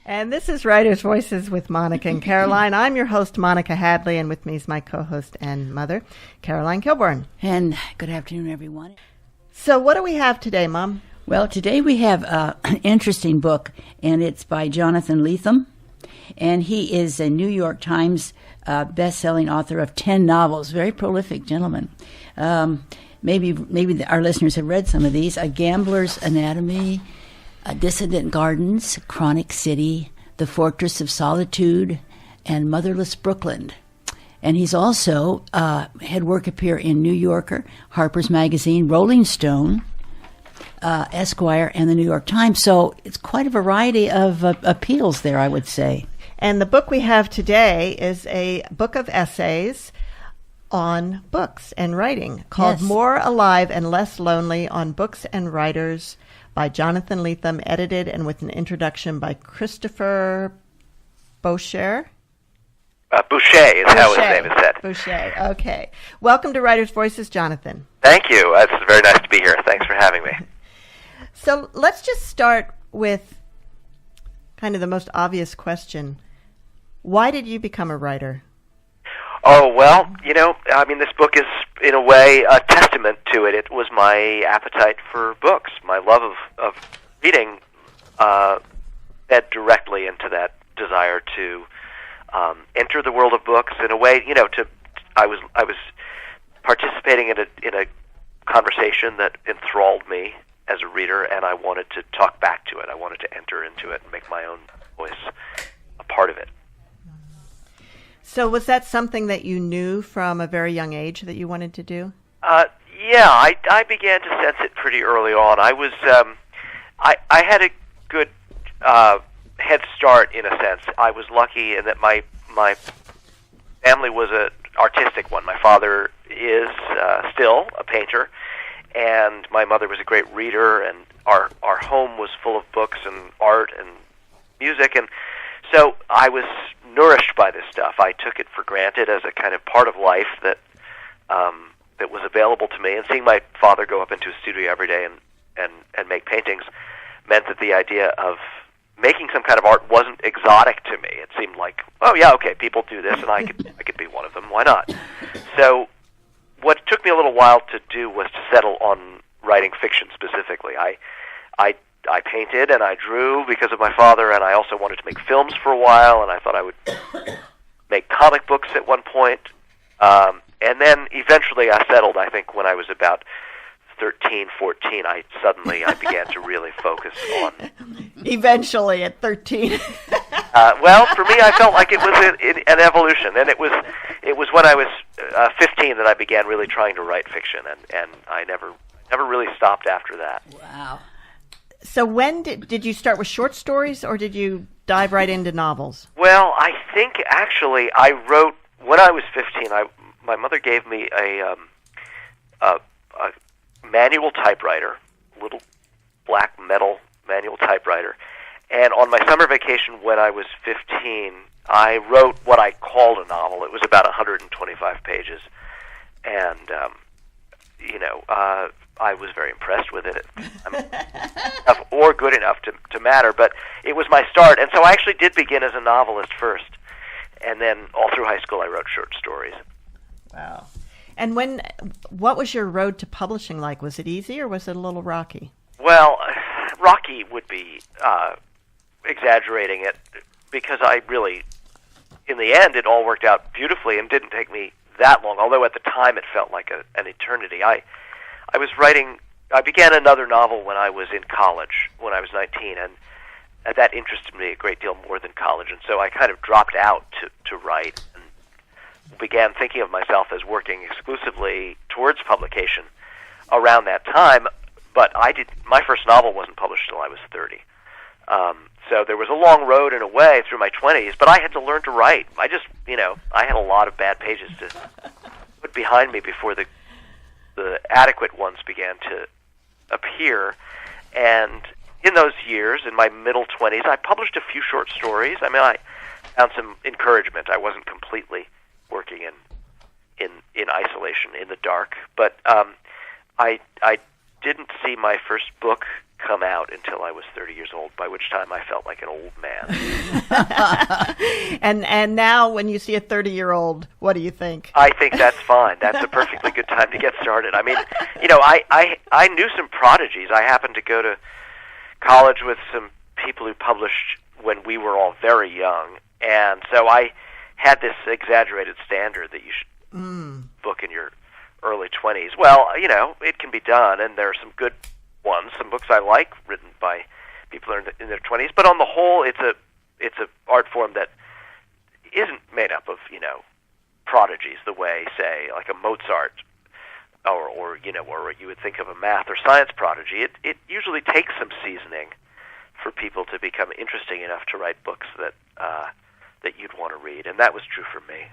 And this is Writer's Voices with Monica and Caroline. I'm your host, Monica Hadley, and with me is my co-host and mother, Caroline Kilborn. And good afternoon, everyone. So what do we have today, Mom? Well, today we have an interesting book, and it's by Jonathan Lethem. And he is a New York Times best-selling author of 10 novels, very prolific gentleman. Maybe our listeners have read some of these. A Gambler's Anatomy, Dissident Gardens, Chronic City, The Fortress of Solitude, and Motherless Brooklyn. And he's also had work appear in New Yorker, Harper's Magazine, Rolling Stone, Esquire, and the New York Times. So it's quite a variety of appeals there, I would say. And the book we have today is a book of essays on books and writing called More Alive and Less Lonely on Books and Writers by Jonathan Lethem, edited and with an introduction by Christopher Boucher. Boucher is how his name is said. Boucher, okay. Welcome to Writer's Voices, Jonathan. Thank you. It's very nice to be here. Thanks for having me. So let's just start with kind of the most obvious question. Why did you become a writer? Oh, well, this book is, in a way, a testament to it. It was my appetite for books. My love of reading fed directly into that desire to enter the world of books in a way, I was participating in a conversation that enthralled me as a reader, and I wanted to talk back to it. I wanted to enter into it and make my own voice a part of it. So was that something that you knew from a very young age that you wanted to do? Yeah, I began to sense it pretty early on. I was, I had a good head start in a sense. I was lucky in that my family was an artistic one. My father is still a painter, and my mother was a great reader, and our home was full of books and art and music, and so I was nourished by this stuff. I took it for granted as a kind of part of life that was available to me. And seeing my father go up into a studio every day and make paintings meant that the idea of making some kind of art wasn't exotic to me. It seemed like, oh yeah, okay, people do this, and I could be one of them. Why not? So what took me a little while to do was to settle on writing fiction specifically. I painted and I drew because of my father, and I also wanted to make films for a while, and I thought I would make comic books at one point. And then eventually I settled, I think, when I was about 13, 14, I began to really focus on... Eventually at 13. Well, for me, I felt like it was an evolution, and it was when I was 15 that I began really trying to write fiction, and I never really stopped after that. Wow. So when did you start with short stories, or did you dive right into novels? Well, I think actually I wrote, when I was 15, my mother gave me a manual typewriter, little black metal manual typewriter, and on my summer vacation when I was 15, I wrote what I called a novel. It was about 125 pages, and I was very impressed with it. Enough or good enough to matter, but it was my start. And so I actually did begin as a novelist first, and then all through high school I wrote short stories. Wow. And what was your road to publishing like? Was it easy or was it a little rocky? Well, rocky would be exaggerating it, because I really, in the end, it all worked out beautifully and didn't take me that long, although at the time it felt like an eternity. I was writing, I began another novel when I was in college, when I was 19, and that interested me a great deal more than college, and so I kind of dropped out to write and began thinking of myself as working exclusively towards publication around that time, but my first novel wasn't published until I was 30. So there was a long road in a way through my 20s, but I had to learn to write. I just, I had a lot of bad pages to put behind me before the adequate ones began to appear. And in those years, in my middle 20s, I published a few short stories. I mean, I found some encouragement. I wasn't completely working in isolation in the dark. But I didn't see my first book come out until I was 30 years old, by which time I felt like an old man. And now when you see a 30-year-old, what do you think? I think that's fine. That's a perfectly good time to get started. I mean, I knew some prodigies. I happened to go to college with some people who published when we were all very young, and so I had this exaggerated standard that you should book in your early 20s. Well, it can be done, and there are some good ones, some books I like written by people in their 20s, but on the whole, it's a art form that isn't made up of prodigies the way, say, like a Mozart or you would think of a math or science prodigy. It usually takes some seasoning for people to become interesting enough to write books that you'd want to read, and that was true for me.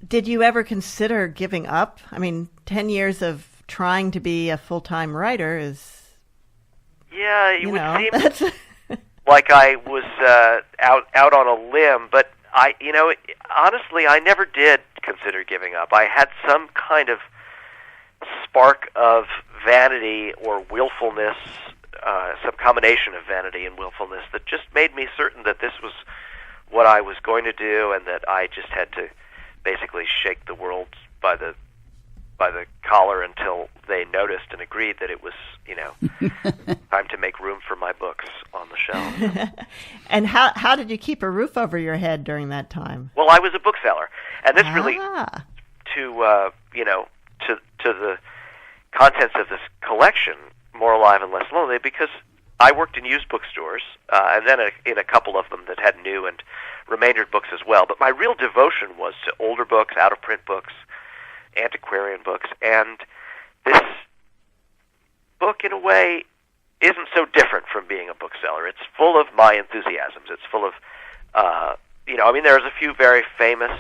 Did you ever consider giving up? I mean, 10 years of trying to be a full-time writer is... Yeah, it would seem like I was out on a limb, but honestly, I never did consider giving up. I had some kind of spark of vanity or willfulness, some combination of vanity and willfulness that just made me certain that this was what I was going to do, and that I just had to basically shake the world by the collar until they noticed and agreed that it was, time to make room for my books on the shelf. And how did you keep a roof over your head during that time? Well, I was a bookseller, and this really to the contents of this collection, More Alive and Less Lonely, because I worked in used bookstores, and then in a couple of them that had new and remainder books as well. But my real devotion was to older books, out-of-print books, antiquarian books, and this book, in a way, isn't so different from being a bookseller. It's full of my enthusiasms. It's full of, there's a few very famous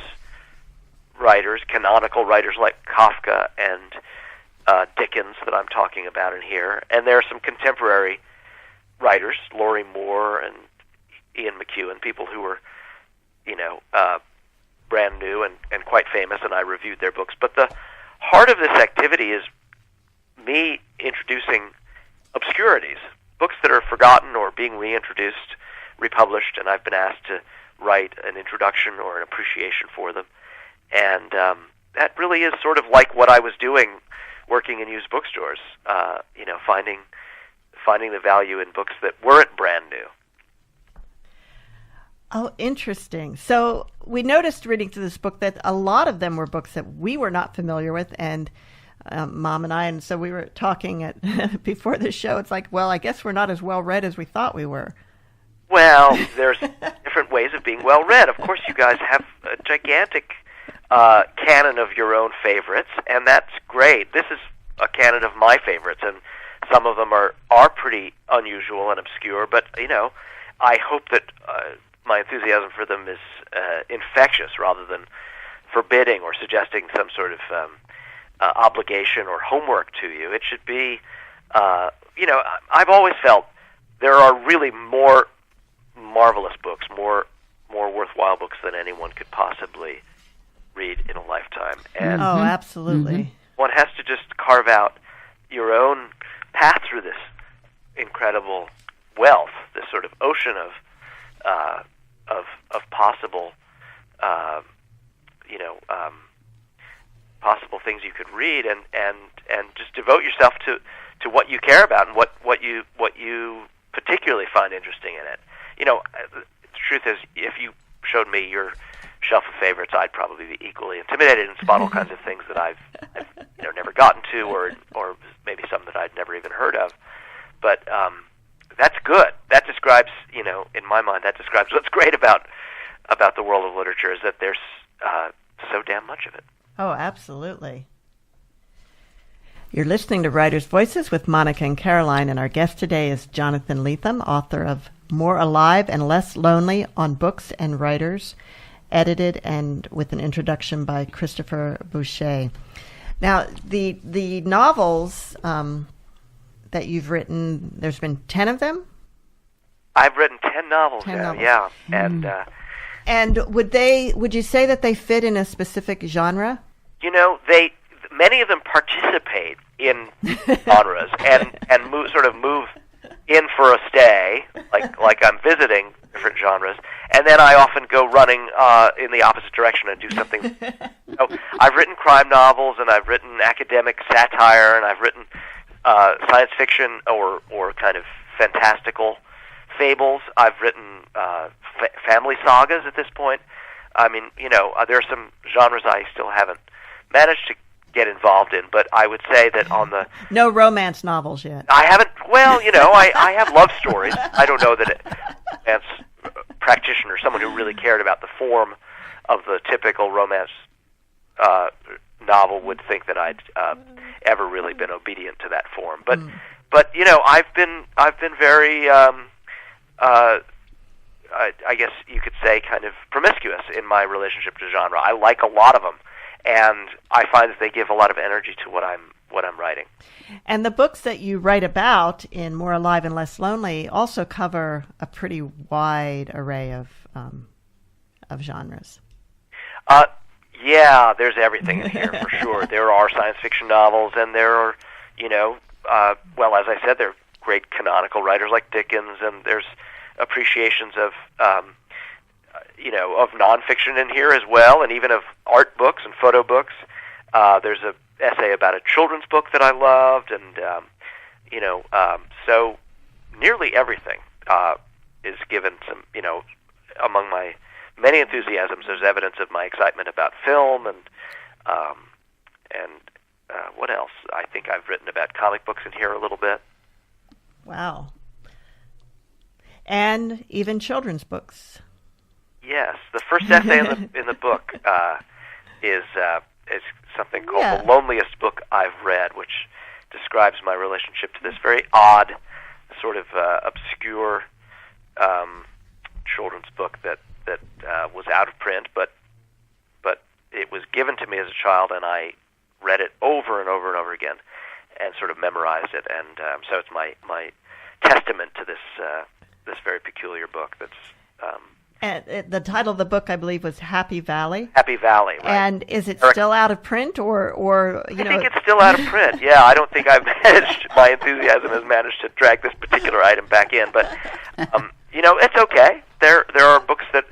writers, canonical writers like Kafka and Dickens that I'm talking about in here, and there are some contemporary writers, Laurie Moore and Ian McEwan, people who were, brand new and quite famous, and I reviewed their books. But the heart of this activity is me introducing obscurities, books that are forgotten or being reintroduced, republished, and I've been asked to write an introduction or an appreciation for them. And that really is sort of like what I was doing working in used bookstores, finding the value in books that weren't brand new. Oh, interesting. So we noticed reading through this book that a lot of them were books that we were not familiar with, and Mom and I, and so we were talking before the show. It's like, well, I guess we're not as well read as we thought we were. Well, there's different ways of being well read. Of course, you guys have a gigantic canon of your own favorites, and that's great. This is a canon of my favorites, and some of them are pretty unusual and obscure, but, I hope that my enthusiasm for them is infectious rather than forbidding or suggesting some sort of obligation or homework to you. It should be, I've always felt there are really more marvelous books, more worthwhile books than anyone could possibly read in a lifetime. And absolutely. One has to just carve out your own path through this incredible wealth, this sort of ocean of possible, possible things you could read, and just devote yourself to what you care about and what you particularly find interesting in it. The truth is, if you showed me your shelf of favorites, I'd probably be equally intimidated and spot all kinds of things that I've never gotten to, or maybe some that I'd never even heard of. But that's good. That describes, in my mind, that describes what's great about the world of literature, is that there's so damn much of it. Oh, absolutely. You're listening to Writers' Voices with Monica and Caroline, and our guest today is Jonathan Lethem, author of More Alive and Less Lonely on Books and Writers, edited and with an introduction by Christopher Boucher. Now, the novels that you've written, there's been 10 of them? I've written 10 novels now, yeah. And would you say that they fit in a specific genre? Many of them participate in genres and move in for a stay, like I'm visiting different genres, and then I often go running in the opposite direction and do something. I've written crime novels, and I've written academic satire, and I've written science fiction or kind of fantastical fables. I've written family sagas at this point. I mean, there are some genres I still haven't managed to get involved in, but I would say that on the... No romance novels yet. I haven't... Well, I have love stories. I don't know that a romance practitioner, someone who really cared about the form of the typical romance novel, would think that I'd ever really been obedient to that form. But I've been very... I guess you could say kind of promiscuous in my relationship to genre. I like a lot of them, and I find that they give a lot of energy to what I'm writing. And the books that you write about in More Alive and Less Lonely also cover a pretty wide array of genres. Yeah, there's everything in here for sure. There are science fiction novels, and there are, well, as I said, there are great canonical writers like Dickens, and there's appreciations of nonfiction in here as well, and even of art books and photo books. There's an essay about a children's book that I loved, and so nearly everything is given some, among my many enthusiasms. There's evidence of my excitement about film, and what else? I think I've written about comic books in here a little bit. Wow. And even children's books. Yes, the first essay in the book is something called The Loneliest Book I've Read, which describes my relationship to this very odd, sort of obscure children's book that was out of print, but it was given to me as a child, and I read it over and over and over again, and sort of memorized it, and so it's my testament to this very peculiar book. That's and the title of the book, I believe, was Happy Valley. Happy Valley, right? And is it still out of print, or I think it's still out of print. Yeah, I don't think my enthusiasm has managed to drag this particular item back in, but it's okay. There are books that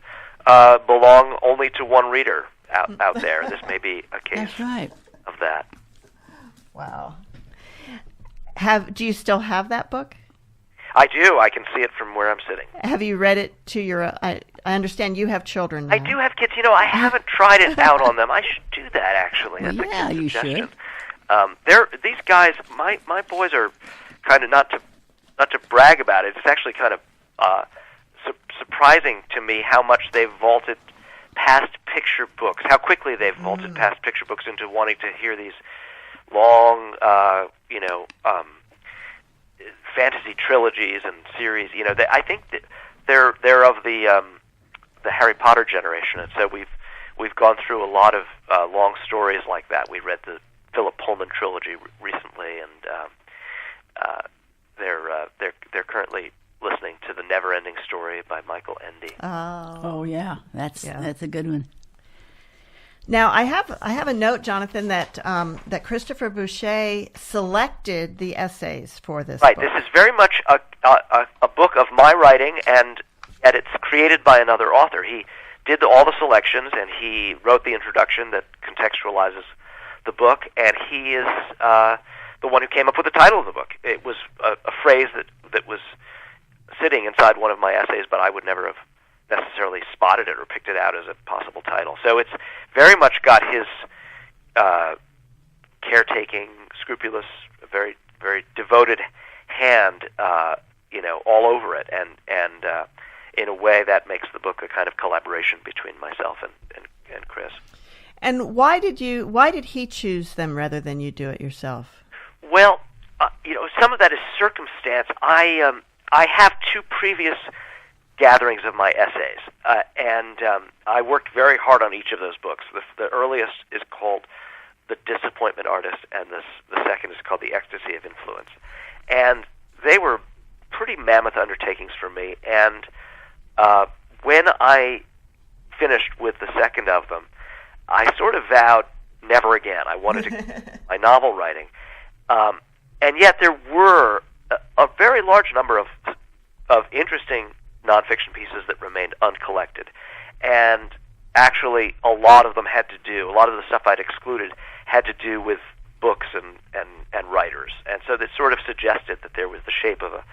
belong only to one reader out there. This may be a case of that. Wow. Do you still have that book? I do. I can see it from where I'm sitting. Have you read it to your... I understand you have children now. I do have kids. I haven't tried it out on them. I should do that, actually. That's a good you suggestion. should. These guys, my boys are kind of, not to brag about it, it's actually kind of surprising to me how much they've vaulted past picture books, how quickly they've vaulted past picture books into wanting to hear these long, fantasy trilogies and series. I think that they're of the Harry Potter generation, and so we've gone through a lot of long stories like that. We read the Philip Pullman trilogy recently, and they're currently listening to The Never-Ending Story by Michael Ende. Oh yeah, that's a good one. Now, I have a note, Jonathan, that Christopher Boucher selected the essays for this book. This is very much a book of my writing, and yet it's created by another author. He did all the selections, and he wrote the introduction that contextualizes the book, and he is the one who came up with the title of the book. It was a phrase that was sitting inside one of my essays, but I would never have necessarily spotted it or picked it out as a possible title. So it's very much got his caretaking, scrupulous, very, very devoted hand, all over it, and in a way that makes the book a kind of collaboration between myself and Chris. And why did he choose them rather than you do it yourself? Well, some of that is circumstance. I have two previous gatherings of my essays, and I worked very hard on each of those books. The earliest is called The Disappointment Artist, and the second is called The Ecstasy of Influence. And they were pretty mammoth undertakings for me, and when I finished with the second of them, I sort of vowed never again. I wanted to my novel writing, and yet there were a very large number of interesting nonfiction pieces that remained uncollected, and actually a lot of them had to do. A lot of the stuff I'd excluded had to do with books and writers, and so that sort of suggested that there was the shape of a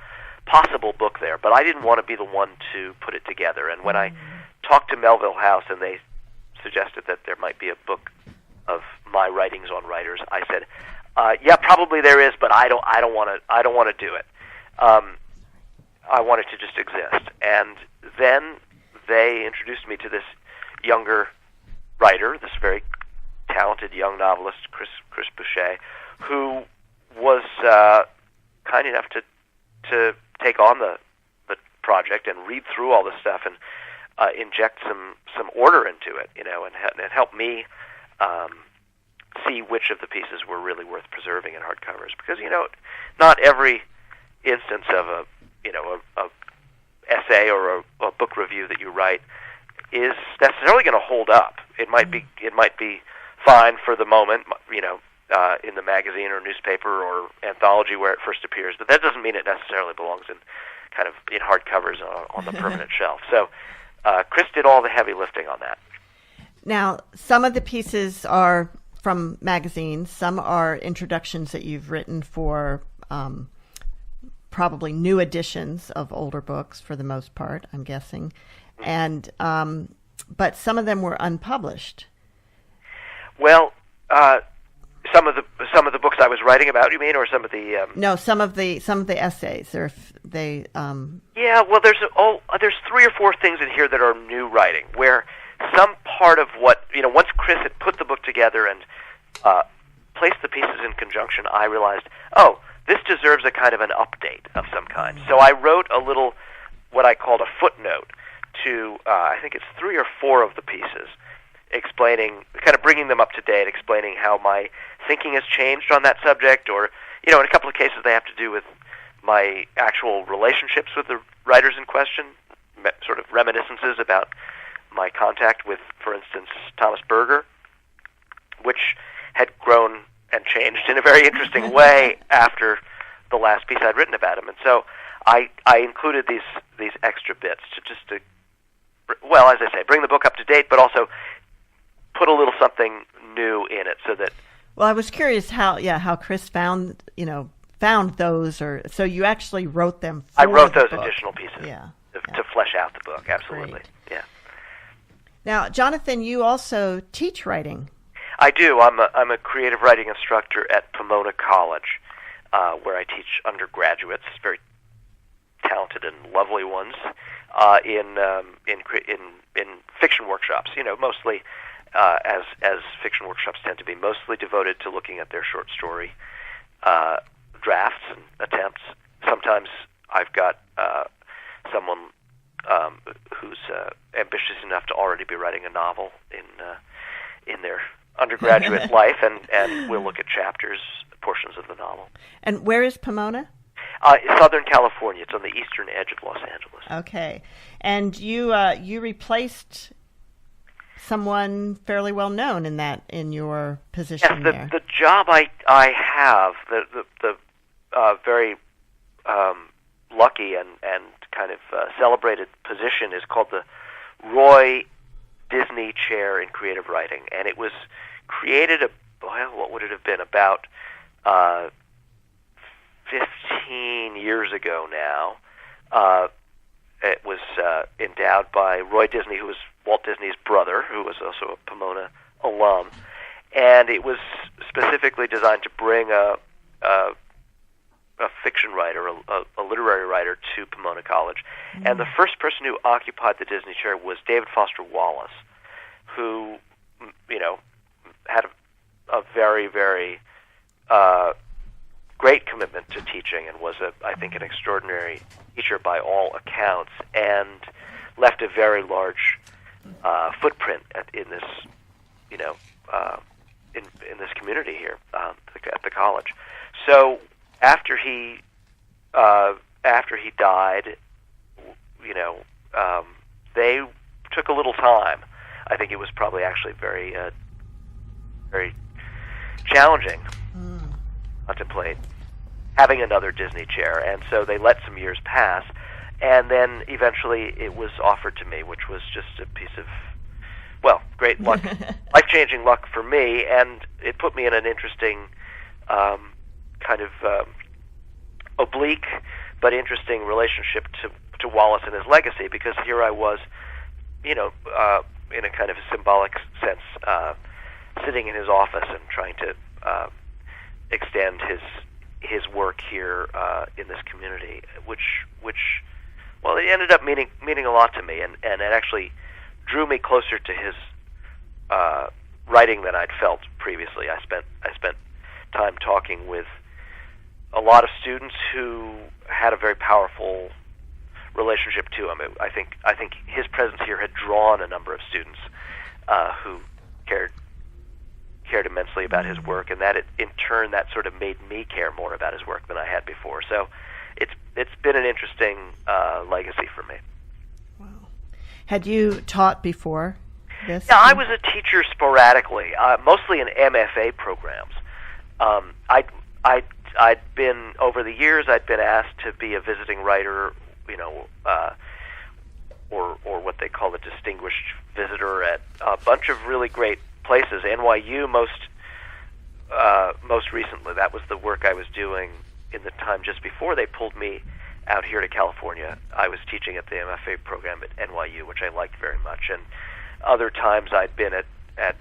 possible book there. But I didn't want to be the one to put it together. And when I talked to Melville House and they suggested that there might be a book of my writings on writers, I said, "Yeah, probably there is, but I don't want to do it. I want it to just exist." And then they introduced me to this younger writer, this very talented young novelist, Chris Boucher, who was kind enough to take on the project and read through all this stuff and inject some order into it, and help me see which of the pieces were really worth preserving in hardcovers. Because not every instance of a essay or a book review that you write is necessarily going to hold up. It might be fine for the moment, in the magazine or newspaper or anthology where it first appears, but that doesn't mean it necessarily belongs in hardcovers on the permanent shelf. So Chris did all the heavy lifting on that. Now, some of the pieces are from magazines, some are introductions that you've written for probably new editions of older books for the most part, I'm guessing, and but some of them were unpublished. Well, some of the books I was writing about, you mean, or some of the No, some of the essays. Yeah, well, there's 3 or 4 things in here that are new writing, where some part of what once Chris had put the book together and placed the pieces in conjunction, I realized, this deserves a kind of an update of some kind. So I wrote a little, what I called a footnote to, I think it's 3 or 4 of the pieces, explaining, kind of bringing them up to date, explaining how my thinking has changed on that subject, or, in a couple of cases they have to do with my actual relationships with the writers in question, sort of reminiscences about my contact with, for instance, Thomas Berger, which had grown and changed in a very interesting way after the last piece I'd written about him. And so I included these extra bits to well, as I say, bring the book up to date, but also put a little something new in it, so that. Well, I was curious how Chris found those, or so you actually wrote them. I wrote those book. Additional pieces, to flesh out the book. Absolutely, Great. Yeah. Now, Jonathan, you also teach writing. I do. I'm a creative writing instructor at Pomona College, where I teach undergraduates, very talented and lovely ones, in fiction workshops. Mostly. As fiction workshops tend to be, mostly devoted to looking at their short story drafts and attempts. Sometimes I've got someone who's ambitious enough to already be writing a novel in their undergraduate life, and we'll look at chapters, portions of the novel. And where is Pomona? Southern California. It's on the eastern edge of Los Angeles. Okay. And you replaced someone fairly well known in your position there. Yes, the job I have, the very lucky and kind of celebrated position is called the Roy Disney Chair in Creative Writing, and it was created what would it have been, about 15 years ago now. It was endowed by Roy Disney, who was Walt Disney's brother, who was also a Pomona alum, and it was specifically designed to bring a fiction writer, a literary writer, to Pomona College. Mm-hmm. And the first person who occupied the Disney chair was David Foster Wallace, who, had a very, very great commitment to teaching, and was, I think, an extraordinary teacher by all accounts, and left a very large footprint in this, in this community here at the college. So after he died, they took a little time. I think it was probably actually very challenging. Contemplate having another Disney chair, and so they let some years pass, and then eventually it was offered to me, which was just a piece of, well, great luck, life-changing luck for me, and it put me in an interesting kind of oblique but interesting relationship to Wallace and his legacy, because here I was, in a kind of a symbolic sense, sitting in his office and trying to extend his work here in this community, which well, it ended up meaning a lot to me, and it actually drew me closer to his writing than I'd felt previously. I spent time talking with a lot of students who had a very powerful relationship to him. I think his presence here had drawn a number of students who cared immensely about his work, and that in turn that sort of made me care more about his work than I had before. So it's been an interesting legacy for me. Wow. Had you taught before this? Yeah, I was a teacher sporadically, mostly in MFA programs. I'd been, over the years, I'd been asked to be a visiting writer, or what they call a distinguished visitor at a bunch of really great places. NYU most recently. That was the work I was doing in the time just before they pulled me out here to California. I was teaching at the MFA program at NYU, which I liked very much. And other times I'd been at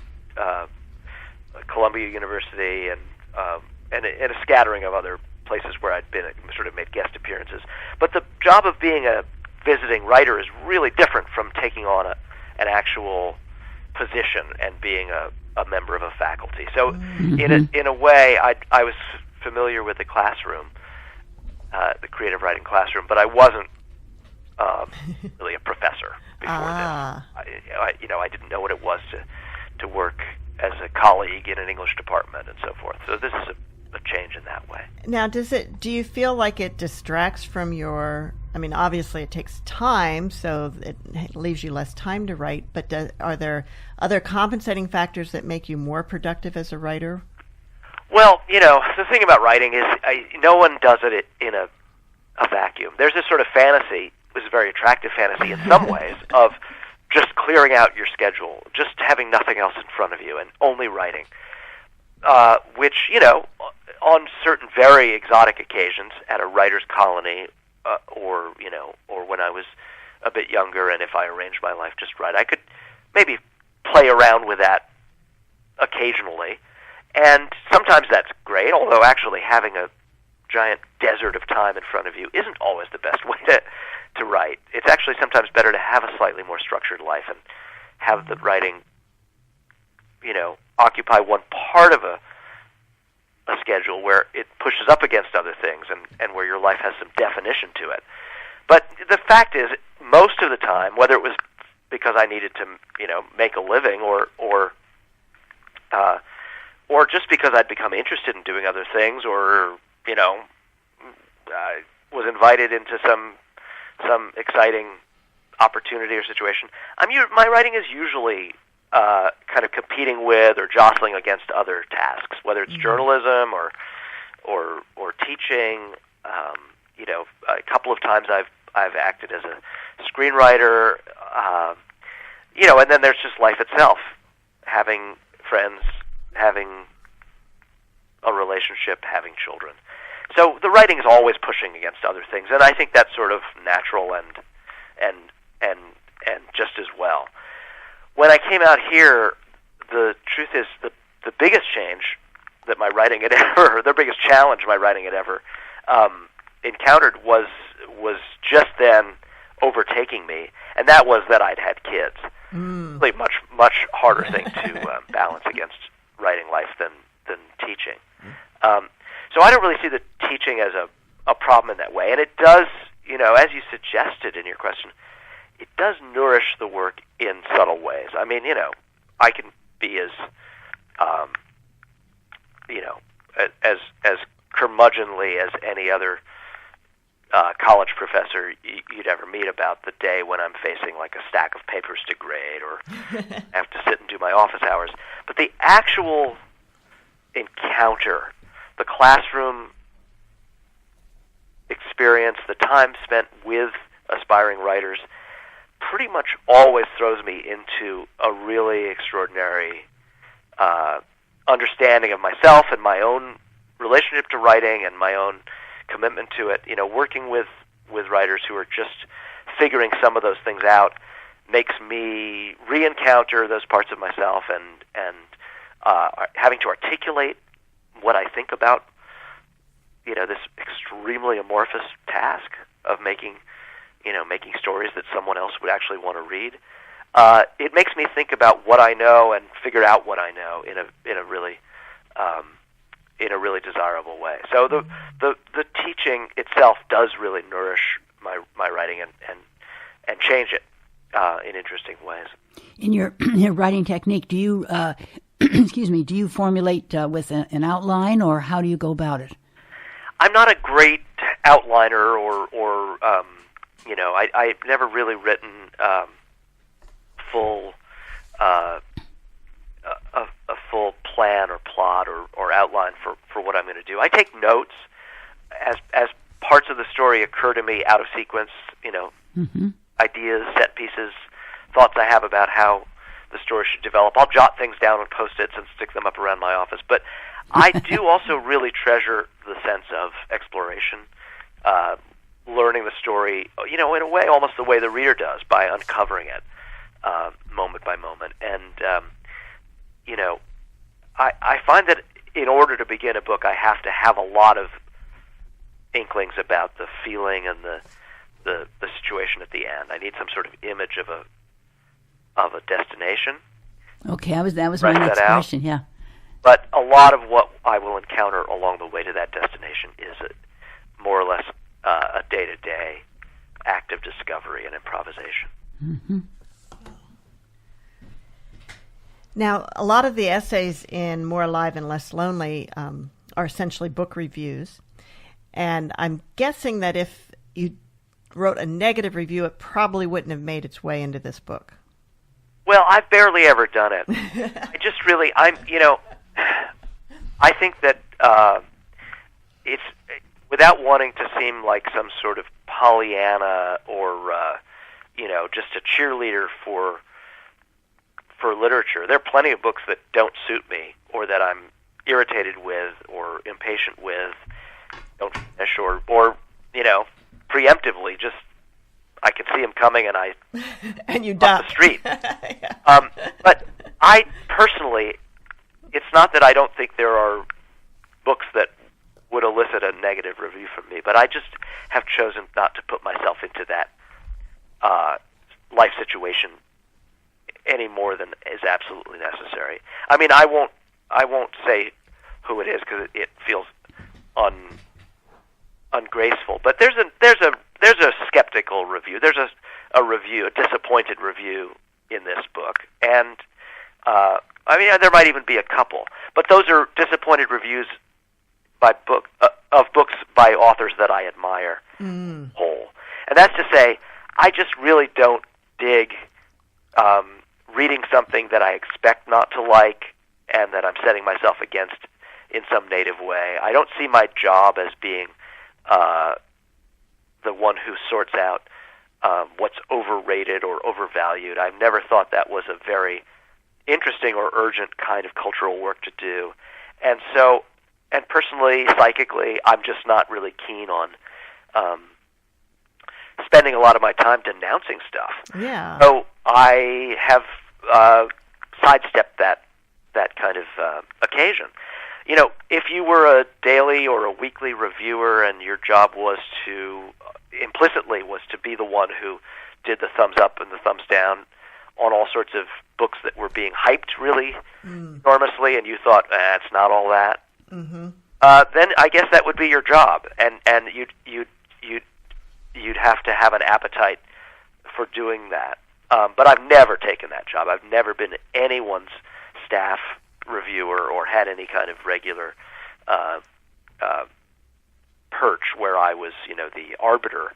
Columbia University and a scattering of other places where I'd been sort of made guest appearances. But the job of being a visiting writer is really different from taking on an actual position and being a member of a faculty. So in a way, I was familiar with the classroom, the creative writing classroom, but I wasn't really a professor before this. I didn't know what it was to work as a colleague in an English department and so forth. So this is a change in that way. Now, do you feel like it distracts from your, I mean, obviously it takes time, so it leaves you less time to write, but are there other compensating factors that make you more productive as a writer? Well, the thing about writing is no one does it in a vacuum. There's this sort of fantasy, this very attractive fantasy in some ways, of just clearing out your schedule, just having nothing else in front of you and only writing, which, on certain very exotic occasions at a writer's colony, or when I was a bit younger, and if I arranged my life just right, I could maybe play around with that occasionally, and sometimes that's great, although actually having a giant desert of time in front of you isn't always the best way to write. It's actually sometimes better to have a slightly more structured life and have the writing, occupy one part of a schedule where it pushes up against other things and where your life has some definition to it. But the fact is, most of the time, whether it was because I needed to, make a living or just because I'd become interested in doing other things, or, I was invited into some exciting opportunity or situation, my writing is usually kind of competing with or jostling against other tasks, whether it's journalism or teaching. A couple of times I've acted as a screenwriter, and then there's just life itself, having friends, having a relationship, having children. So the writing is always pushing against other things, and I think that's sort of natural and just as well. When I came out here, the truth is the biggest change that my writing had ever, the biggest challenge my writing had ever encountered was just then overtaking me, and that was that I'd had kids. Really much harder thing to balance against writing life than teaching. So I don't really see the teaching as a problem in that way, and it does, as you suggested in your question, it does nourish the work in subtle ways. I mean, I can be as curmudgeonly as any other college professor you'd ever meet about the day when I'm facing like a stack of papers to grade or have to sit and do my office hours. But the actual encounter, the classroom experience, the time spent with aspiring writers, pretty much always throws me into a really extraordinary understanding of myself and my own relationship to writing and my own commitment to it. You know, working with writers who are just figuring some of those things out makes me re-encounter those parts of myself and having to articulate what I think about, you know, this extremely amorphous task of making stories that someone else would actually want to read. It makes me think about what I know and figure out what I know in a really desirable way. So the teaching itself does really nourish my writing and change it in interesting ways. In your writing technique, do you do you formulate with an outline, or how do you go about it? I'm not a great outliner, or I've never really written a full plan or plot or outline for what I'm going to do. I take notes as parts of the story occur to me out of sequence. You know, ideas, set pieces, thoughts I have about how the story should develop. I'll jot things down on Post-its and stick them up around my office. But I do also really treasure the sense of exploration, learning the story, you know, in a way, almost the way the reader does, by uncovering it moment by moment. And, you know, I find that in order to begin a book, I have to have a lot of inklings about the feeling and the situation at the end. I need some sort of image of a destination. Okay, that was my next question. Yeah, but a lot of what I will encounter along the way to that destination is more or less a day-to-day act of discovery and improvisation. Mm-hmm. Now, a lot of the essays in More Alive and Less Lonely are essentially book reviews, and I'm guessing that if you wrote a negative review, it probably wouldn't have made its way into this book. Well, I've barely ever done it. I think that it's, without wanting to seem like some sort of Pollyanna or, just a cheerleader for literature. There are plenty of books that don't suit me, or that I'm irritated with, or impatient with, don't finish, or preemptively just, I can see them coming and I and you off the street. But I personally, it's not that I don't think there are books that would elicit a negative review from me, but I just have chosen not to put myself into that life situation any more than is absolutely necessary. I mean, I won't say who it is because it feels ungraceful. But there's a skeptical review. There's a disappointed review in this book, and there might even be a couple. But those are disappointed reviews of books by authors that I admire whole. And that's to say, I just really don't dig reading something that I expect not to like and that I'm setting myself against in some native way. I don't see my job as being the one who sorts out what's overrated or overvalued. I've never thought that was a very interesting or urgent kind of cultural work to do. And so, and personally, psychically, I'm just not really keen on spending a lot of my time denouncing stuff. Yeah. So I have sidestepped that kind of occasion. You know, if you were a daily or a weekly reviewer and your job was implicitly to be the one who did the thumbs up and the thumbs down on all sorts of books that were being hyped really enormously, and you thought, it's not all that, then I guess that would be your job, and you'd have to have an appetite for doing that. But I've never taken that job. I've never been anyone's staff reviewer or had any kind of regular perch where I was, the arbiter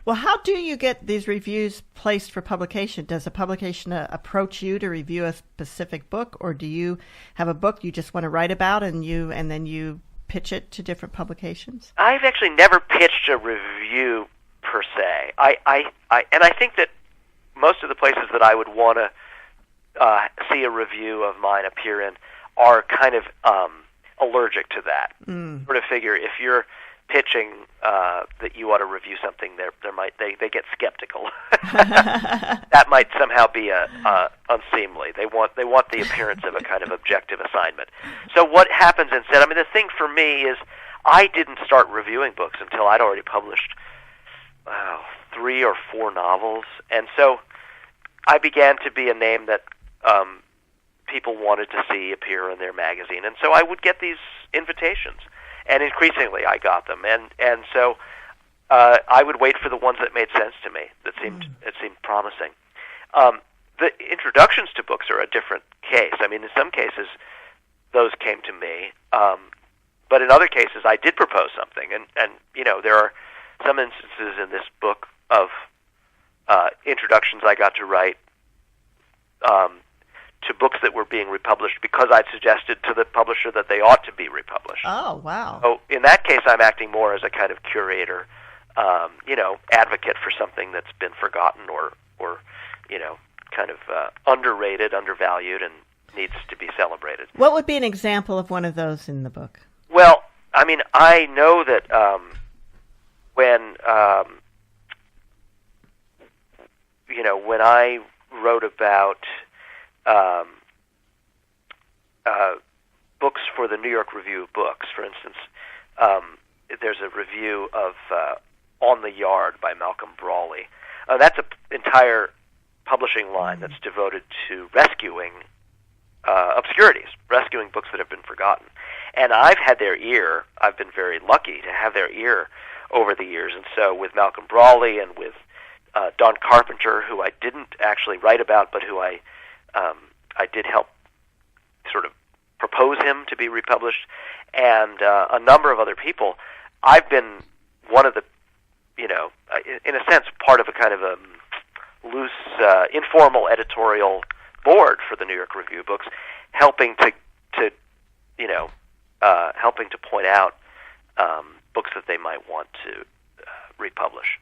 Well, how do you get these reviews placed for publication? Does a publication approach you to review a specific book, or do you have a book you just want to write about and then you pitch it to different publications? I've actually never pitched a review per se. I think that most of the places that I would want to see a review of mine appear in are kind of allergic to that. Sort of figure if you're pitching that you ought to review something, they get skeptical. That might somehow be unseemly. They want the appearance of a kind of objective assignment. So what happens instead? I mean, the thing for me is I didn't start reviewing books until I'd already published 3 or 4 novels, and so I began to be a name that people wanted to see appear in their magazine, and so I would get these invitations. And increasingly, I got them, and so I would wait for the ones that made sense to me, that seemed promising. The introductions to books are a different case. I mean, in some cases, those came to me, but in other cases, I did propose something, and there are some instances in this book of introductions I got to write to books that were being republished because I'd suggested to the publisher that they ought to be republished. Oh, wow. So in that case, I'm acting more as a kind of curator, advocate for something that's been forgotten or kind of underrated, undervalued, and needs to be celebrated. What would be an example of one of those in the book? Well, I mean, I know that when I wrote about books for the New York Review of Books, for instance, there's a review of On the Yard by Malcolm Brawley. That's an entire publishing line that's devoted to rescuing obscurities, rescuing books that have been forgotten. And I've had their ear. I've been very lucky to have their ear over the years. And so with Malcolm Brawley and with Don Carpenter, who I didn't actually write about, but who I did help sort of propose him to be republished, and a number of other people, I've been one of the, in a sense, part of a kind of a loose, informal editorial board for the New York Review of Books, helping to point out books that they might want to republish.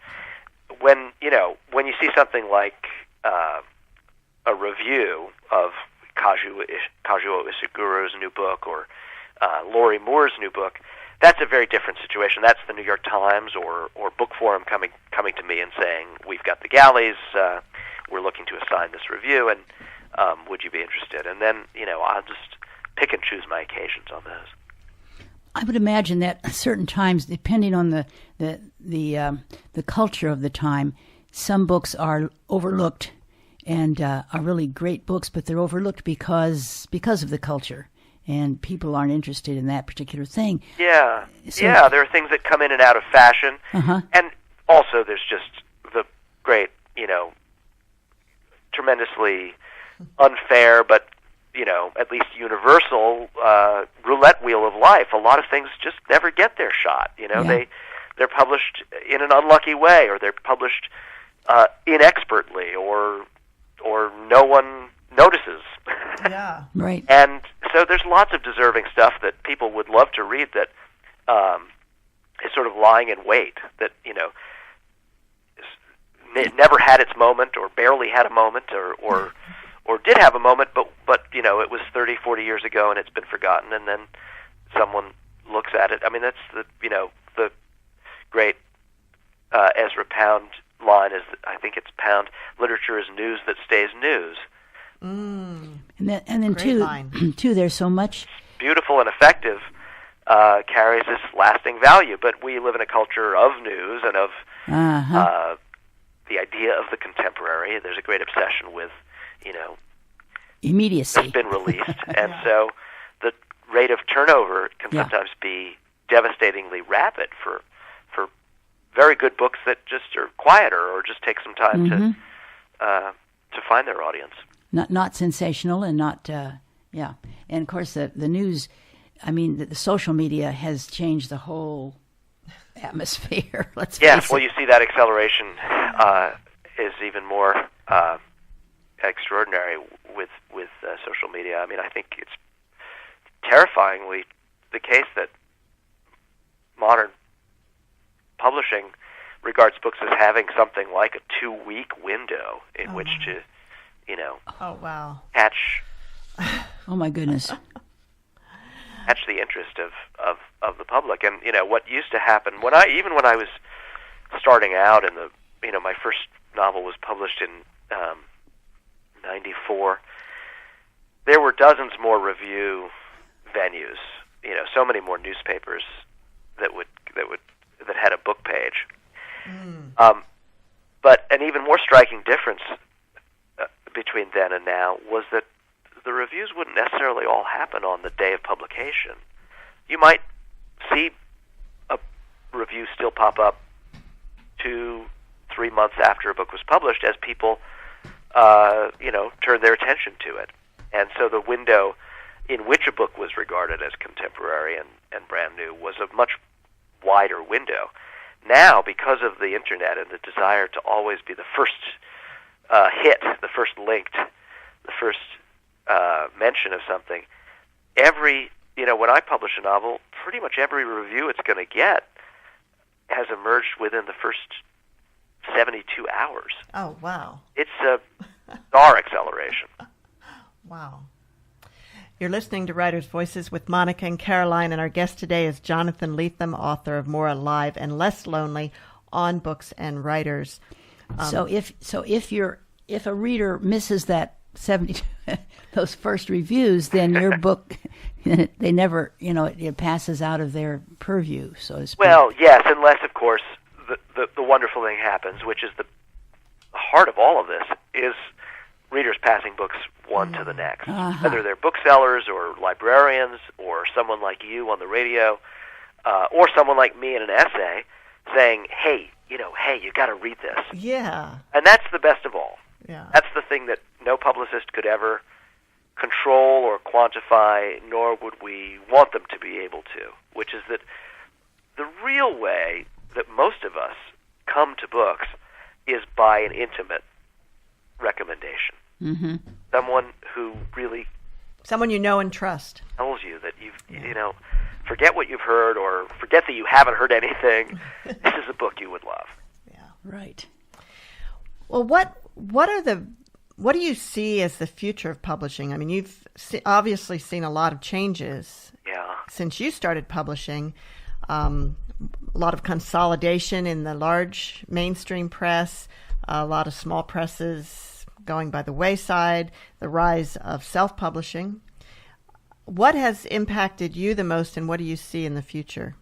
When you see something like a review of Kazuo Ishiguro's new book or Lori Moore's new book, that's a very different situation. That's the New York Times or Book Forum coming to me and saying, we've got the galleys, we're looking to assign this review, and would you be interested? And then, I'll just pick and choose my occasions on those. I would imagine that at certain times, depending on the culture of the time, some books are overlooked and are really great books, but they're overlooked because of the culture, and people aren't interested in that particular thing. Yeah, there are things that come in and out of fashion, and also there's just the great, tremendously unfair, but at least universal roulette wheel of life. A lot of things just never get their shot. They're published in an unlucky way, or they're published inexpertly, or no one notices. Yeah, right. And so there's lots of deserving stuff that people would love to read that is sort of lying in wait. That it never had its moment, or barely had a moment, or did have a moment, but it was 30, 40 years ago, and it's been forgotten, and then someone looks at it. I mean, that's the great Ezra Pound line is, I think it's Pound, literature is news that stays news. And then too, there's so much beautiful and effective, carries this lasting value. But we live in a culture of news and of the idea of the contemporary. There's a great obsession with, immediacy. It's been released, and so the rate of turnover can sometimes be devastatingly rapid for very good books that just are quieter or just take some time to find their audience. Not sensational and not and of course the news. I mean, the social media has changed the whole atmosphere. Let's Yes, face it. well, you see that acceleration is even more extraordinary with social media. I mean, I think it's terrifyingly the case that modern publishing regards books as having something like a 2-week window in which to, Oh, wow. catch Oh my goodness. the interest of the public. And what used to happen when I was starting out in the my first novel was published in '94. There were dozens more review venues. So many more newspapers that had a book page. But an even more striking difference between then and now was that the reviews wouldn't necessarily all happen on the day of publication. You might see a review still pop up 2-3 months after a book was published as people, turn their attention to it. And so the window in which a book was regarded as contemporary and brand new was a much wider window. Now, because of the Internet and the desire to always be the first hit, the first linked, the first mention of something, when I publish a novel, pretty much every review it's going to get has emerged within the first 72 hours. Oh, wow. It's a bizarre acceleration. Wow. You're listening to Writers' Voices with Monica and Caroline, and our guest today is Jonathan Lethem, author of More Alive and Less Lonely on Books and Writers. So if a reader misses that 72 those first reviews, then your book they never it passes out of their purview, so to speak. Well, yes, unless of course the wonderful thing happens, which is the heart of all of this, is readers passing books one to the next, whether they're booksellers or librarians or someone like you on the radio, or someone like me in an essay saying, hey, you got to read this. Yeah. And that's the best of all. Yeah. That's the thing that no publicist could ever control or quantify, nor would we want them to be able to, which is that the real way that most of us come to books is by an intimate recommendation. Mm-hmm. Someone who really... Someone you know and trust. Tells you that forget what you've heard or forget that you haven't heard anything. This is a book you would love. Yeah. Right. Well, what do you see as the future of publishing? I mean, you've obviously seen a lot of changes since you started publishing. A lot of consolidation in the large mainstream press, a lot of small presses going by the wayside, the rise of self-publishing. What has impacted you the most, and what do you see in the future?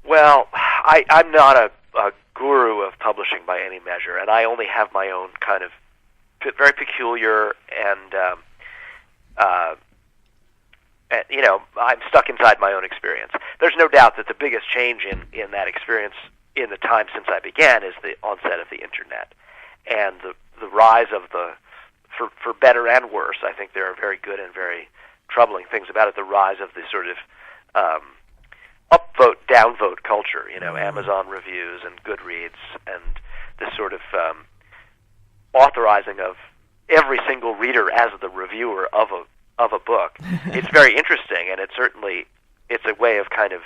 Well, I'm not a guru of publishing by any measure, and I only have my own kind of very peculiar and I'm stuck inside my own experience. There's no doubt that the biggest change in that experience in the time since I began is the onset of the Internet and the rise of for better and worse. I think there are very good and very troubling things about it. The rise of the sort of upvote, downvote culture, Amazon reviews and Goodreads, and this sort of authorizing of every single reader as the reviewer of a book. It's very interesting, and it's a way of kind of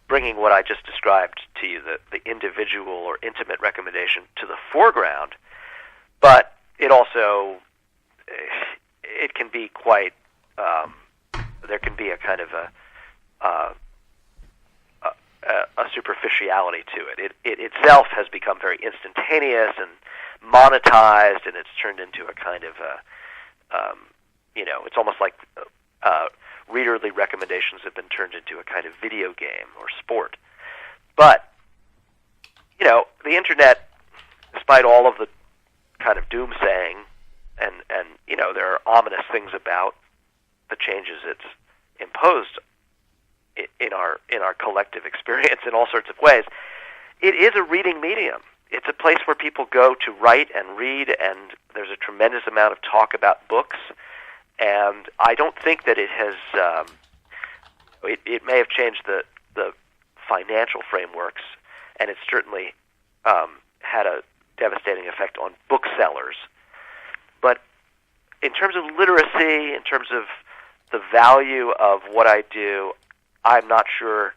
bringing what I just described to you, the individual or intimate recommendation, to the foreground. But it also it can be quite there can be a kind of a superficiality to it. It itself has become very instantaneous and monetized, and it's turned into a kind of it's almost like readerly recommendations have been turned into a kind of video game or sport. But the Internet, despite all of the kind of doomsaying and there are ominous things about the changes it's imposed in our collective experience in all sorts of ways, it is a reading medium. It's a place where people go to write and read, and there's a tremendous amount of talk about books. And I don't think that it has It may have changed the financial frameworks, and it certainly had a devastating effect on booksellers. But in terms of literacy, in terms of the value of what I do, I'm not sure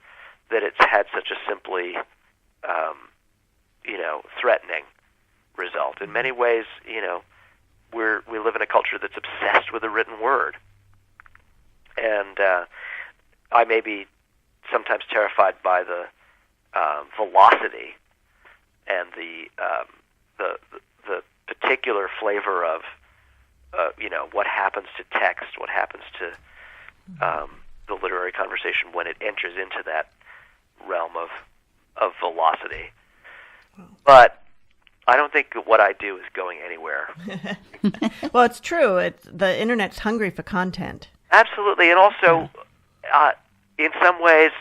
that it's had such a simply, threatening result. In many ways, we live in a culture that's obsessed with the written word, and I may be sometimes terrified by the velocity and the particular flavor of what happens to text, what happens to the literary conversation when it enters into that realm of velocity. But I don't think what I do is going anywhere. Well, it's true. The Internet's hungry for content. Absolutely, and also, in some ways,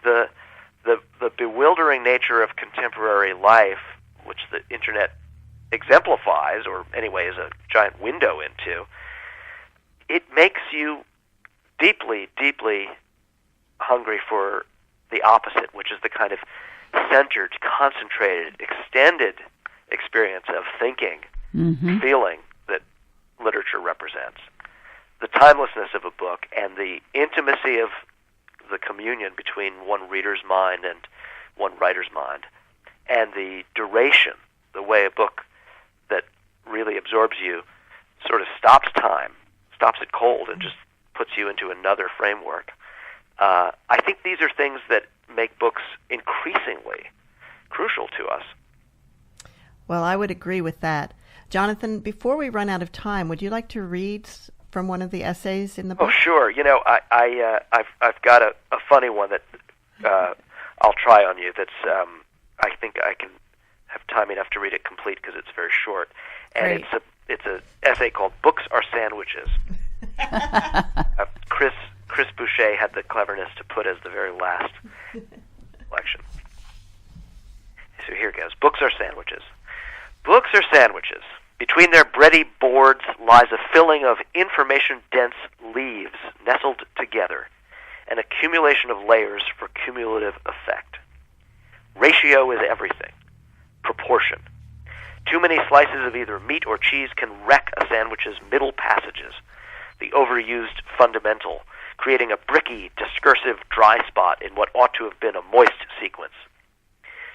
the bewildering nature of contemporary life, which the Internet exemplifies, or anyway is a giant window into, it makes you deeply, deeply hungry for the opposite, which is the kind of centered, concentrated, extended experience of thinking, feeling that literature represents. The timelessness of a book and the intimacy of the communion between one reader's mind and one writer's mind, and the duration, the way a book that really absorbs you sort of stops time, stops it cold, and just puts you into another framework. I think these are things that make books increasingly crucial to us. Well, I would agree with that. Jonathan, before we run out of time, would you like to read from one of the essays in the book? Oh, sure. I've got a funny one that I'll try on you. That's I think I can have time enough to read it complete because it's very short. And Great. it's an essay called "Books Are Sandwiches." Chris Boucher had the cleverness to put as the very last selection. So here goes. Books are sandwiches. Books are sandwiches. Between their bready boards lies a filling of information-dense leaves nestled together, an accumulation of layers for cumulative effect. Ratio is everything. Proportion. Too many slices of either meat or cheese can wreck a sandwich's middle passages, the overused fundamental, creating a bricky, discursive dry spot in what ought to have been a moist sequence.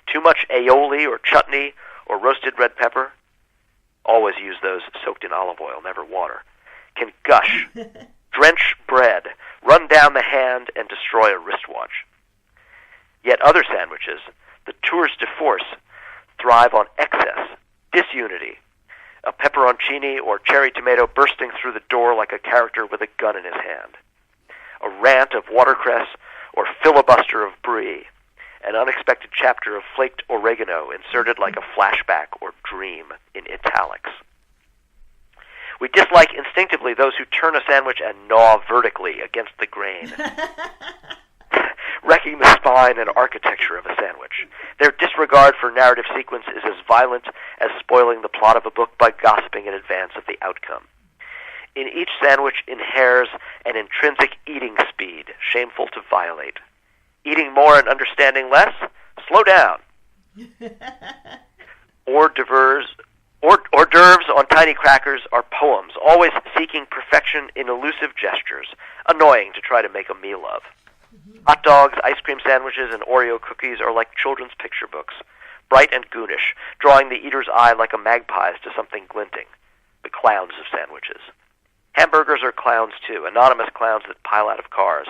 Too much aioli or chutney or roasted red pepper, always use those soaked in olive oil, never water, can gush, drench bread, run down the hand, and destroy a wristwatch. Yet other sandwiches, the tours de force, thrive on excess, disunity, a pepperoncini or cherry tomato bursting through the door like a character with a gun in his hand, a rant of watercress or filibuster of brie, an unexpected chapter of flaked oregano inserted like a flashback or dream in italics. We dislike instinctively those who turn a sandwich and gnaw vertically against the grain, wrecking the spine and architecture of a sandwich. Their disregard for narrative sequence is as violent as spoiling the plot of a book by gossiping in advance of the outcome. In each sandwich inheres an intrinsic eating speed, shameful to violate. Eating more and understanding less? Slow down. Hors d'oeuvres on tiny crackers are poems, always seeking perfection in elusive gestures, annoying to try to make a meal of. Hot dogs, ice cream sandwiches, and Oreo cookies are like children's picture books, bright and goonish, drawing the eater's eye like a magpie's to something glinting, the clowns of sandwiches. Hamburgers are clowns too, anonymous clowns that pile out of cars,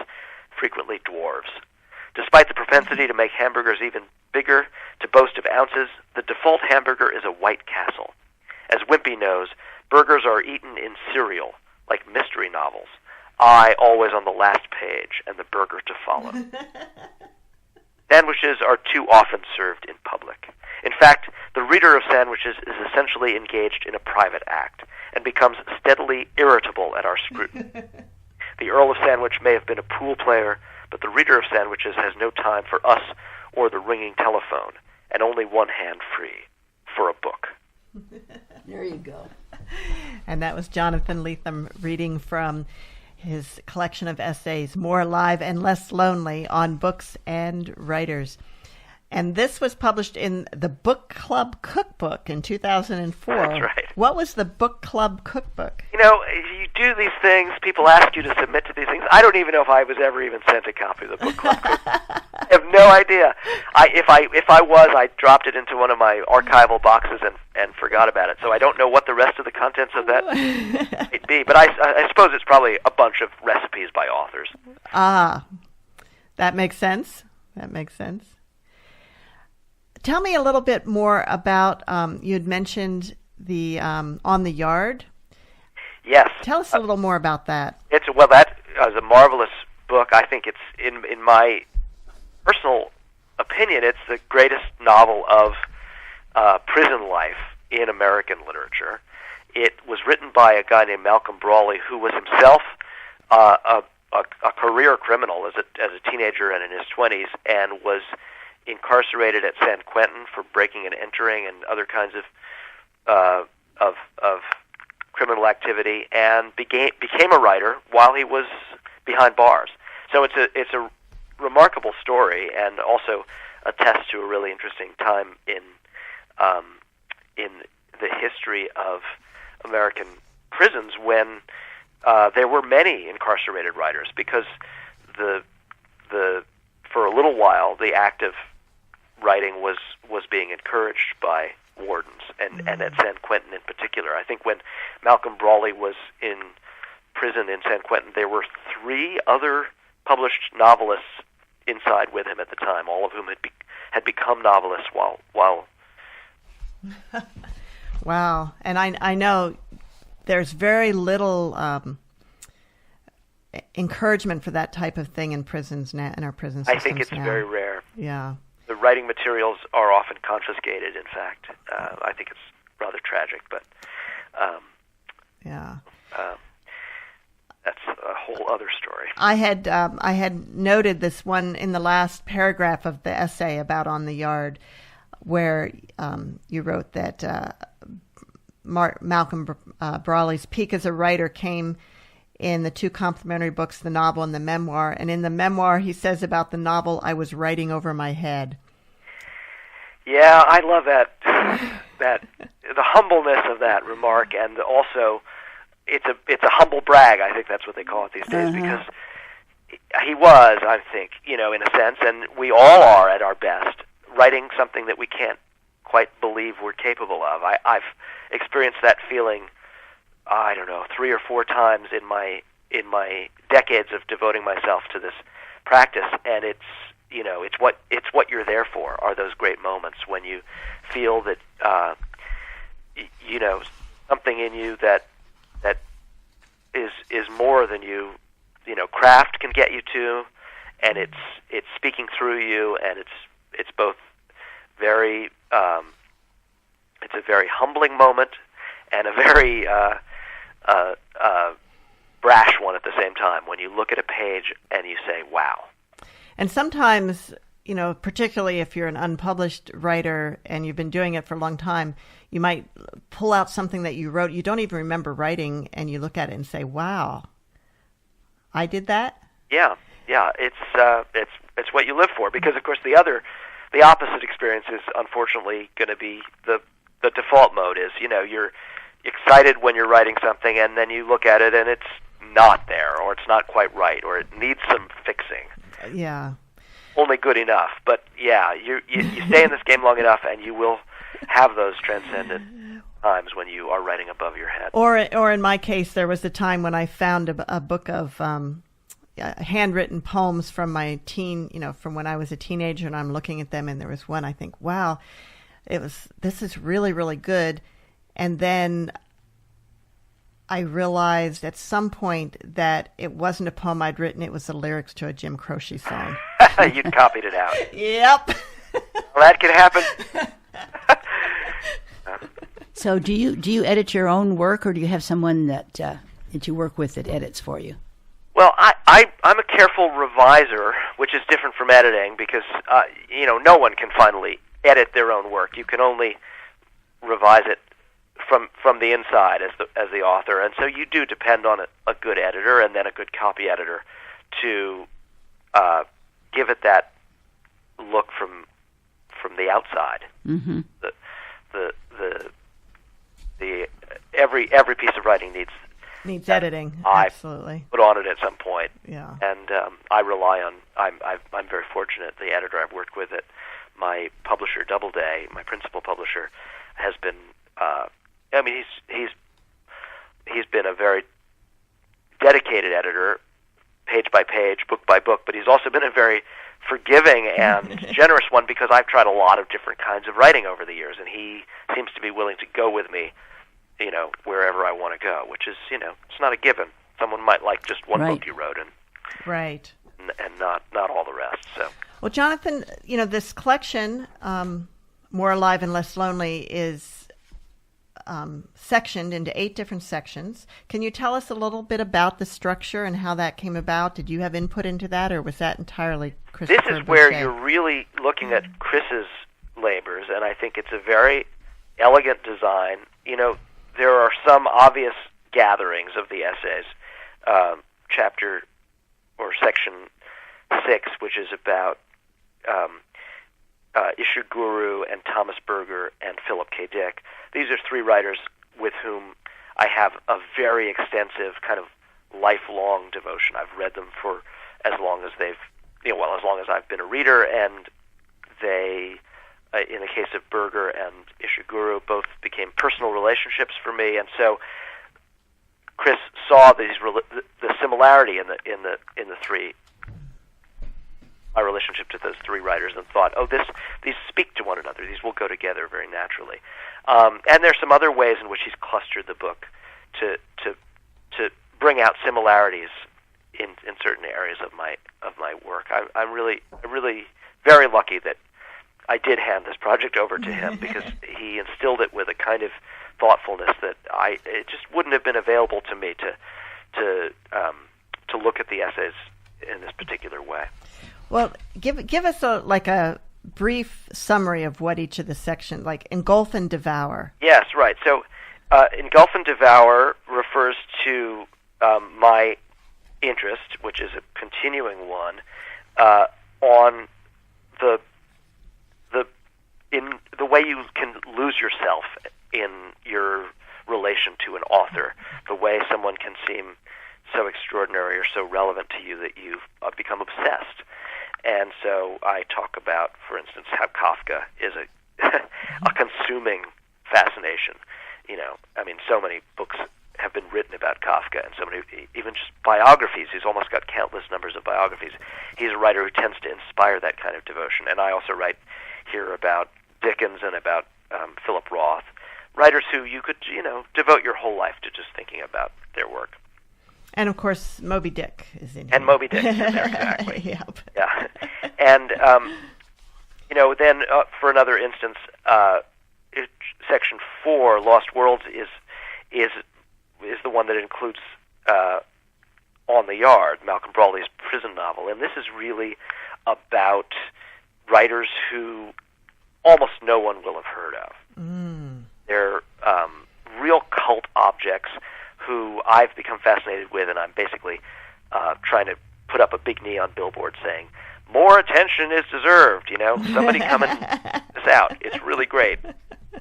frequently dwarves. Despite the propensity to make hamburgers even bigger, to boast of ounces, the default hamburger is a White Castle. As Wimpy knows, burgers are eaten in cereal, like mystery novels. I always on the last page, and the burger to follow. Sandwiches are too often served in public. In fact, the reader of sandwiches is essentially engaged in a private act, and becomes steadily irritable at our scrutiny. The Earl of Sandwich may have been a pool player, but the reader of sandwiches has no time for us or the ringing telephone, and only one hand free for a book. There you go. And that was Jonathan Lethem reading from his collection of essays, More Alive and Less Lonely, on books and writers. And this was published in the Book Club Cookbook in 2004. That's right. What was the Book Club Cookbook? You do these things, people ask you to submit to these things. I don't even know if I was ever even sent a copy of the Book Club Cookbook. I have no idea. If I was, I dropped it into one of my archival boxes and forgot about it. So I don't know what the rest of the contents of that might be. But I suppose it's probably a bunch of recipes by authors. Ah, that makes sense. Tell me a little bit more about, you had mentioned the On the Yard. Yes. Tell us a little more about that. That is a marvelous book. I think it's, in my personal opinion, it's the greatest novel of prison life in American literature. It was written by a guy named Malcolm Brawley, who was himself a career criminal as a teenager and in his 20s, and was incarcerated at San Quentin for breaking and entering and other kinds of criminal activity, and became a writer while he was behind bars. So it's a remarkable story, and also attests to a really interesting time in the history of American prisons, when there were many incarcerated writers, because for a little while the act of writing was being encouraged by wardens, and at San Quentin in particular. I think when Malcolm Brawley was in prison in San Quentin, there were 3 other published novelists inside with him at the time, all of whom had become novelists while Wow. And I know there's very little encouragement for that type of thing in prisons now, in our prison systems. I think it's now. very rare. Yeah. The writing materials are often confiscated, in fact. I think it's rather tragic, but that's a whole other story. I had noted this one in the last paragraph of the essay about On the Yard, where you wrote that Malcolm Brawley's peak as a writer came in the 2 complementary books, the novel and the memoir. And in the memoir, he says about the novel, I was writing over my head. Yeah, I love that the humbleness of that remark, and also it's a humble brag. I think that's what they call it these days, because he was, I think, in a sense, and we all are at our best, writing something that we can't quite believe we're capable of. I've experienced that feeling, I don't know, 3 or 4 times in my decades of devoting myself to this practice, and it's what you're there for, are those great moments when you feel that something in you that is more than you craft can get you to, and it's speaking through you, and it's both very it's a very humbling moment and a very brash one at the same time, when you look at a page and you say, wow. And sometimes, particularly if you're an unpublished writer and you've been doing it for a long time, you might pull out something that you wrote you don't even remember writing, and you look at it and say, wow, I did that? Yeah. It's what you live for, because, of course, the opposite experience is unfortunately going to be the default mode is, you're excited when you're writing something, and then you look at it and it's not there, or it's not quite right, or it needs some fixing. Yeah. Only good enough. But yeah, you stay in this game long enough, and you will have those transcendent times when you are writing above your head. Or in my case, there was a time when I found a book of handwritten poems from my from when I was a teenager, and I'm looking at them, and there was one I think, wow, this is really, really good. And then I realized at some point that it wasn't a poem I'd written, it was the lyrics to a Jim Croce song. You copied it out. Yep. Well, that can happen. So do you edit your own work, or do you have someone that you work with that edits for you? Well, I'm a careful reviser, which is different from editing, because no one can finally edit their own work. You can only revise it from the inside as the author, and so you do depend on a good editor and then a good copy editor to give it that look from the outside. Mm-hmm. Every piece of writing needs editing. I Absolutely. put on it at some point. Yeah. And I rely on. I'm very fortunate. The editor I've worked with at my publisher, Doubleday, my principal publisher, has been. I mean, he's been a very dedicated editor, page by page, book by book. But he's also been a very forgiving and generous one, because I've tried a lot of different kinds of writing over the years, and he seems to be willing to go with me, wherever I want to go, which is, it's not a given. Someone might like just one book you wrote, and not all the rest. So, well, Jonathan, this collection, More Alive and Less Lonely, is sectioned into 8 different sections. Can you tell us a little bit about the structure and how that came about? Did you have input into that, or was that entirely Christopher This is where Boucher? you're really looking at Chris's labors, and I think it's a very elegant design. There are some obvious gatherings of the essays. Chapter or section 6, which is about Ishiguro and Thomas Berger and Philip K. Dick. These are 3 writers with whom I have a very extensive kind of lifelong devotion. I've read them for as long as as long as I've been a reader, and they, in the case of Berger and Ishiguro, both became personal relationships for me, and so Chris saw the similarity in the 3. My relationship to those 3 writers, and thought, these speak to one another. These will go together very naturally. And there's some other ways in which he's clustered the book to bring out similarities in certain areas of my work. I'm really very lucky that I did hand this project over to him, because he instilled it with a kind of thoughtfulness that it just wouldn't have been available to me to look at the essays in this particular way. Well, give us a brief summary of what each of the sections, like Engulf and Devour. Yes, right. So Engulf and Devour refers to my interest, which is a continuing one, on in the way you can lose yourself in your relation to an author, the way someone can seem so extraordinary or so relevant to you that you've become obsessed. And so I talk about, for instance, how Kafka is a consuming fascination. So many books have been written about Kafka, and so many, even just biographies. He's almost got countless numbers of biographies. He's a writer who tends to inspire that kind of devotion. And I also write here about Dickens and about Philip Roth, writers who you could, devote your whole life to just thinking about their work. And of course, Moby Dick is in here. And Moby Dick is in there, exactly. Yep. Yeah. And, then for another instance, section 4, Lost Worlds, is the one that includes On the Yard, Malcolm Brawley's prison novel. And this is really about writers who almost no one will have heard of. Mm. They're real cult objects who I've become fascinated with, and I'm basically trying to put up a big neon billboard saying, "More attention is deserved." Somebody come and check this out. It's really great.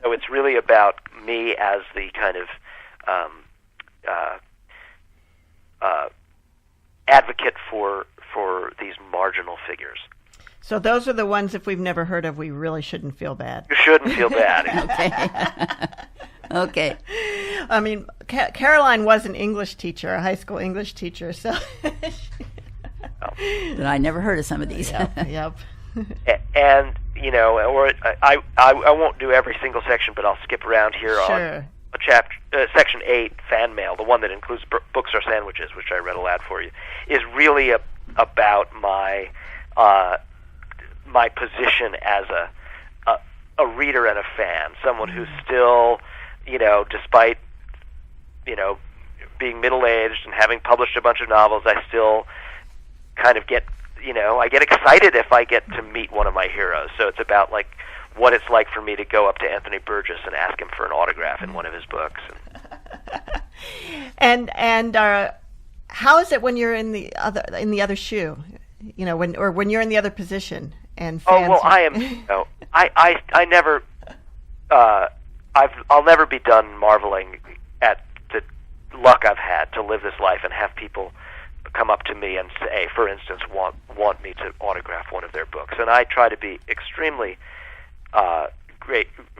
So it's really about me as the kind of advocate for these marginal figures. So those are the ones, if we've never heard of, we really shouldn't feel bad. You shouldn't feel bad. Okay. I mean, Caroline was an English teacher, a high school English teacher, so... But I never heard of some of these. Yep. And, I won't do every single section, but I'll skip around here on section 8, Fan Mail, the one that includes Books Are Sandwiches, which I read aloud for you, is really about my position as a reader and a fan, someone who's still, despite, being middle-aged and having published a bunch of novels, I still kind of get, I get excited if I get to meet one of my heroes. So it's about, what it's like for me to go up to Anthony Burgess and ask him for an autograph in one of his books. And how is it when you're in the other shoe? You know, when you're in the other position and fans. Oh well, I am. You know, I never. I'll never be done marveling at the luck I've had to live this life and have people come up to me and say, for instance, want me to autograph one of their books, and I try to be extremely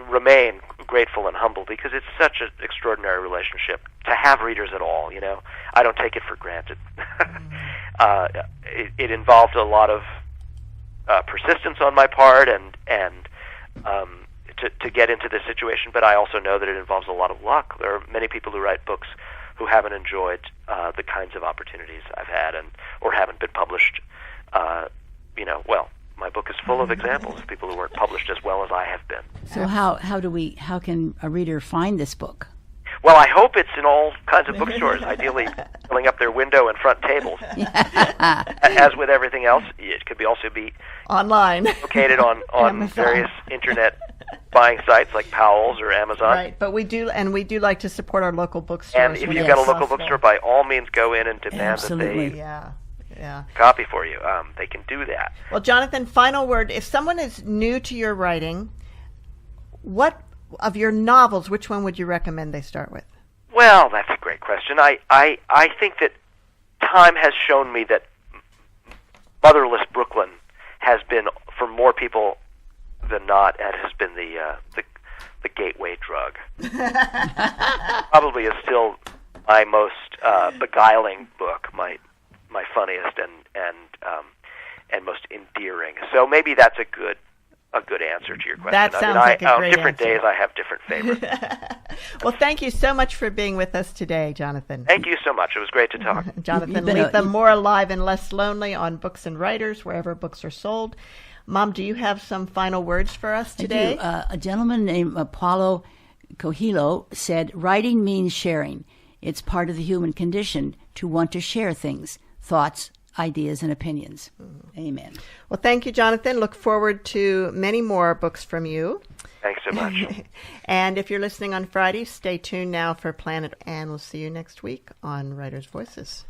remain grateful and humble, because it's such an extraordinary relationship to have readers at all. You know, I don't take it for granted. It involved a lot of persistence on my part, and to get into this situation, but I also know that it involves a lot of luck. There are many people who write books who haven't enjoyed the kinds of opportunities I've had, or haven't been published. Well, my book is full of examples of people who weren't published as well as I have been. So how can a reader find this book? Well, I hope it's in all kinds of bookstores, ideally filling up their window and front tables. As with everything else, it could also be online, located on various internet buying sites like Powell's or Amazon. Right, but we do like to support our local bookstores. And if you've got a local bookstore, by all means go in and demand that they copy for you. They can do that. Well, Jonathan, final word. If someone is new to your writing, what of your novels, which one would you recommend they start with? Well, that's a great question. I think that time has shown me that Motherless Brooklyn has been, for more people than not, it has been the gateway drug. Probably is still my most beguiling book, my funniest and most endearing. So maybe that's a good answer to your question. That sounds like a great on different answer. days, I have different favorites. Well, thank you so much for being with us today, Jonathan. Thank you so much. It was great to talk. Jonathan Lethem, More Alive and Less Lonely on Books and Writers, wherever books are sold. Mom, do you have some final words for us today? I do. A gentleman named Paulo Coelho said, "Writing means sharing. It's part of the human condition to want to share things, thoughts, ideas, and opinions." Amen. Well, thank you, Jonathan. Look forward to many more books from you. Thanks so much. And if you're listening on Friday, stay tuned now for Planet, and we'll see you next week on Writers' Voices.